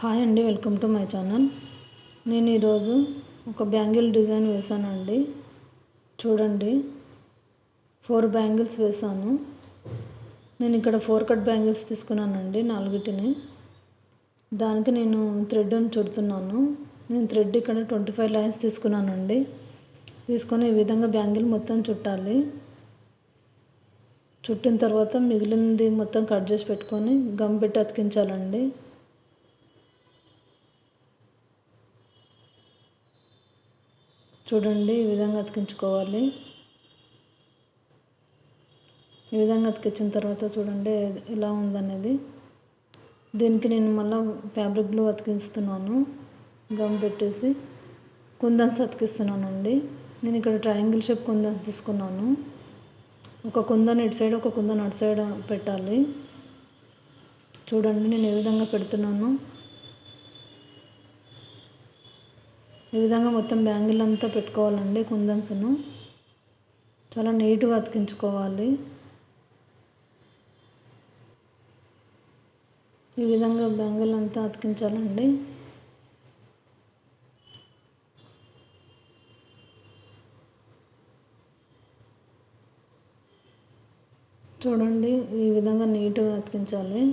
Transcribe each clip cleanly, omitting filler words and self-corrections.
Hi అండి, welcome to my channel. నేను ఈరోజు ఒక బ్యాంగిల్ డిజైన్ వేసానండి. చూడండి, 4 బ్యాంగిల్స్ వేసాను. నేను ఇక్కడ 4 కట్ బ్యాంగిల్స్ తీసుకున్నానండి, 4టిని. దానికి నేను థ్రెడ్ని చుడుతున్నాను. నేను థ్రెడ్ ఇక్కడ 25 లైన్స్ తీసుకున్నానండి. తీసుకొని ఈ విధంగా బ్యాంగిల్ మొత్తం చుట్టాలి. చుట్టిన తర్వాత మిగిలినది మొత్తం కట్ చేసి పెట్టుకొని గమ్ పెట్టి అతికించాలండి. చూడండి, ఈ విధంగా అతికించుకోవాలి. ఈ విధంగా అతికించిన తర్వాత చూడండి ఎలా ఉందనేది. దీనికి నేను మళ్ళీ ఫ్యాబ్రిక్ గ్లూ అతికిస్తున్నాను, గమ్ పెట్టేసి కుందన్స్ అతికిస్తున్నానండి. నేను ఇక్కడ ట్రయాంగిల్ షేప్ కుందన్స్ తీసుకున్నాను. ఒక కుందన్ ఇటు సైడ్, ఒక కుందన్ అటు సైడ్ పెట్టాలి. చూడండి, నేను ఏ విధంగా పెడుతున్నాను. ఈ విధంగా మొత్తం బ్యాంగిల్ అంతా పెట్టుకోవాలండి. కుందన్స్ను చాలా నీట్గా అతికించుకోవాలి. ఈ విధంగా బ్యాంగిల్ అంతా అతికించాలండి. చూడండి, ఈ విధంగా నీట్గా అతికించాలి.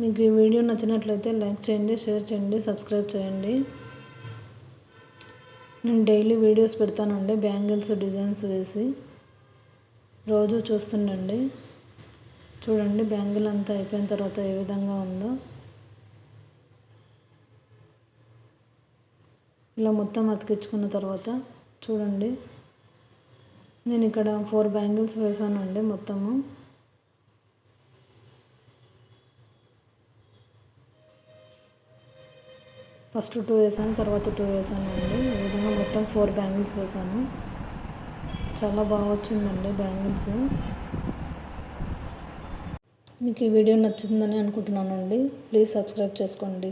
మీకు ఈ వీడియో నచ్చినట్లయితే లైక్ చేయండి, షేర్ చేయండి, సబ్స్క్రైబ్ చేయండి. నేను డైలీ వీడియోస్ పెడతానండి బ్యాంగిల్స్ డిజైన్స్ వేసి. రోజు చూస్తుండండి. చూడండి, బ్యాంగిల్ అంతా అయిపోయిన తర్వాత ఏ విధంగా ఉందో. ఇలా మొత్తం అతికించుకున్న తర్వాత చూడండి, నేను ఇక్కడ 4 బ్యాంగిల్స్ వేసానండి మొత్తము. ఫస్ట్ 2 వేసాను, తర్వాత 2 వేసాను అండి. ఈ విధంగా మొత్తం 4 బ్యాంగిల్స్ వేసాను. చాలా బాగా వచ్చిందండి బ్యాంగిల్స్. మీకు ఈ వీడియో నచ్చిందని అనుకుంటున్నానండి. ప్లీజ్ సబ్స్క్రైబ్ చేసుకోండి.